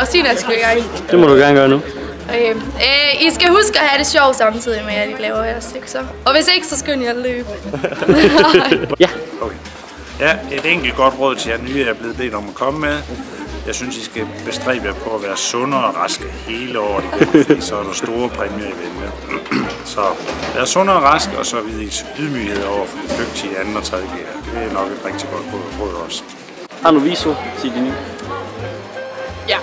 Sina skal i gang. Det må du gerne gøre nu. Okay. I skal huske at have det sjovt samtidig med, at I laver jeres lektier. Og hvis ikke, så skynd jer at løbe. Ja. Okay. Ja, et enkelt godt råd til jer nye, jeg er blevet bedt om at komme med. Jeg synes, I skal bestræbe jer på at være sunde og raske hele året igen, fordi så er der store præmier i vente. Så vær sunde og raske, og så vis ydmyghed over for de dygtige anden og tredje gear. Det er nok et rigtig godt råd også. Har du viso, sig det nye? Ja.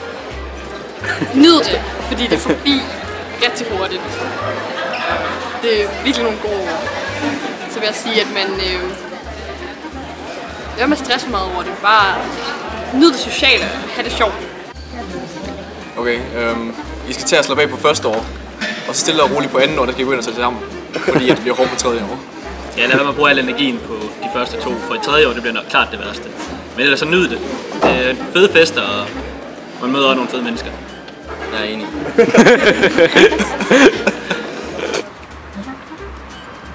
Nyd det, fordi det er forbi rigtig hurtigt. Det er virkelig nogle gode ord. Så vil jeg sige, at man er med stress meget over det. Bare nyd det sociale, have det sjovt. Okay, I skal til at slappe af på første år, og så stille og roligt på anden år, der skal I gå ind og tage det sammen, fordi det bliver hårdt på tredje år. Ja, lad være med at bruge al energien på de første to, for i tredje år det bliver nok klart det værste. Men ellers så nyd det. Det er fede fester, og man møder også nogle fede mennesker. Jeg er enig.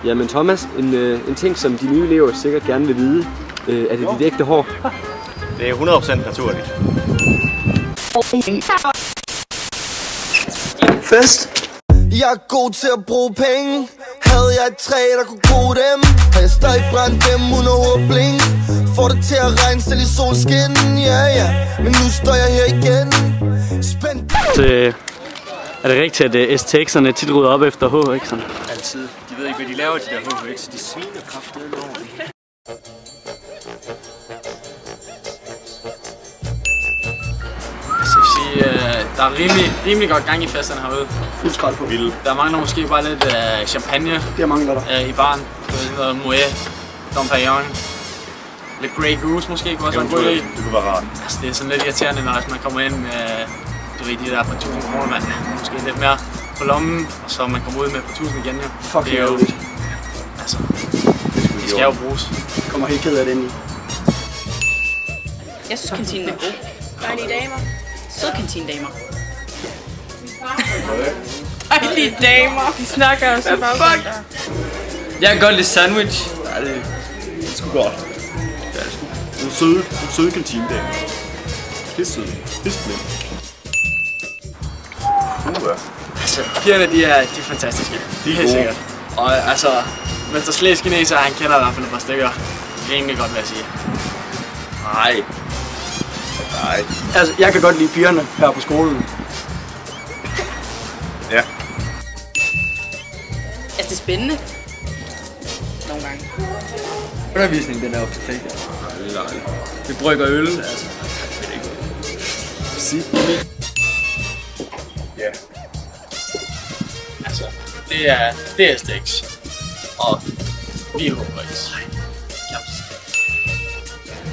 Jamen Thomas, en ting som de nye elever sikkert gerne vil vide, er det dit ægte hår? Det er 100% naturligt. Fest! Jeg er god til at bruge penge. Havde jeg et træ, der kunne gro dem, havde jeg stadig brændt dem under hårbling. Får det til at regne selv i solskinnen, ja ja. Men nu står jeg her igen. Spændt. Er det rigtigt, at STX'erne tit rydder op efter HX'erne? Altid. De ved ikke, hvad de laver, de der HX. De sviner kraftedeme over. Der er rimelig godt gang i festerne herude. Fuld skrald på. Vildt. Der mangler måske bare lidt champagne. Det mangler der. I baren. Noget Moet, Dom Perignon. Lidt Grey Goose måske kunne også være en god idé. Det kunne være rart. Altså, det er sådan lidt irriterende, når man kommer ind med de der på 1000 kroner, man måske lidt mere på lommen, og så man kommer ud med på 1000 igen. Ja. Fuck det er jo, altså, det skal jo bruges. Kommer helt ked af det ind i. Jeg synes, kantinen er god. Dejlige damer. Søde kantinedamer. Dejlige damer. De snakker også bare. Fuck. Jeg kan godt lide sandwich. Ja, det er sgu godt. Ja, det er sgu nogle søde kantinedamer. Pisse søde. Pisse blinde. Altså, pigerne, de er fantastiske. De er helt sikkert. Og altså, Mester Slæs kineser, han kender i hvert fald et par stykker. Det er egentlig godt, vil jeg sige. Nej. Nej. Altså, jeg kan godt lide pigerne her på skolen. Ja. Altså, det er spændende. Nogle gange. Undervisningen, den er perfekt. Nej. Vi brygger øl, altså. Sig. Ja. Altså, det er STX. Og vi er HX.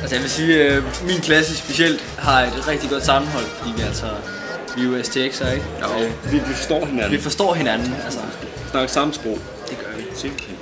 Altså jeg vil sige, at min klasse specielt har et rigtig godt sammenhold, fordi vi er jo STX'er, ikke? Ja, vi forstår hinanden. Vi forstår hinanden, altså. Snakker samme sprog. Det gør vi. Simpelthen.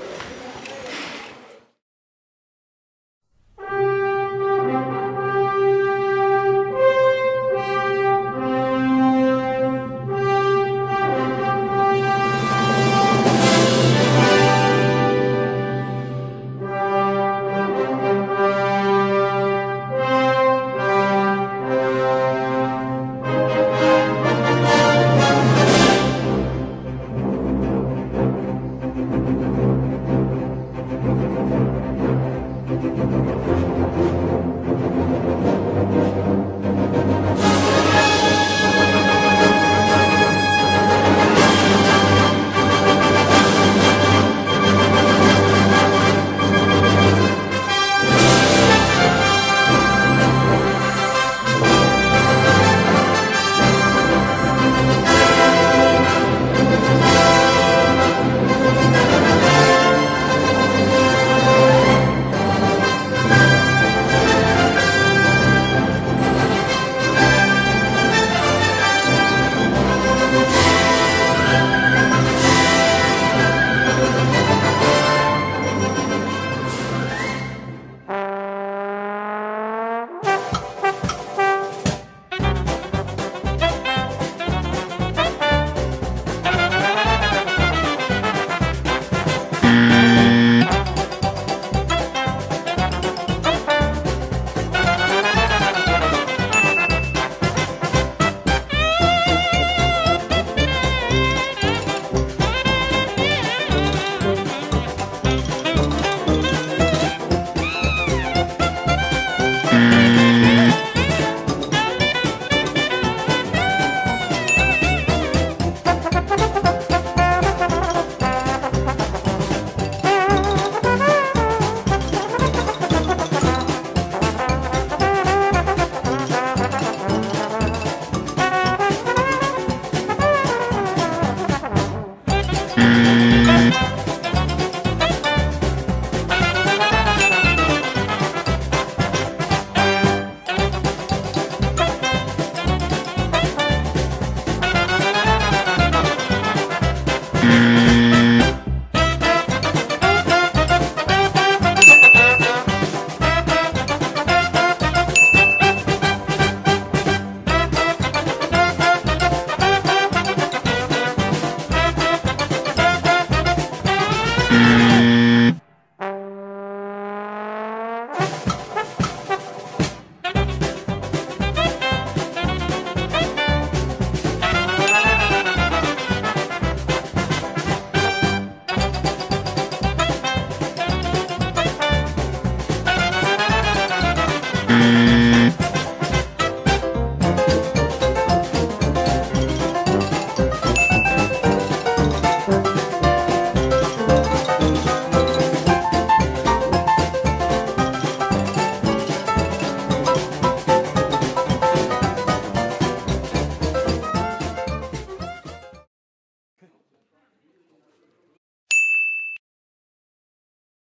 Thank you.